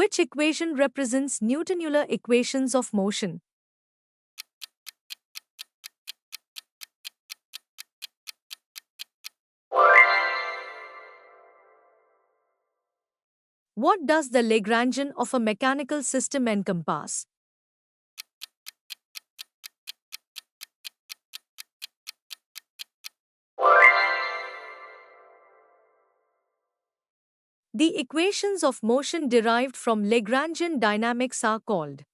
Which equation represents Newton-Euler equations of motion? What does the Lagrangian of a mechanical system encompass? The equations of motion derived from Lagrangian dynamics are called.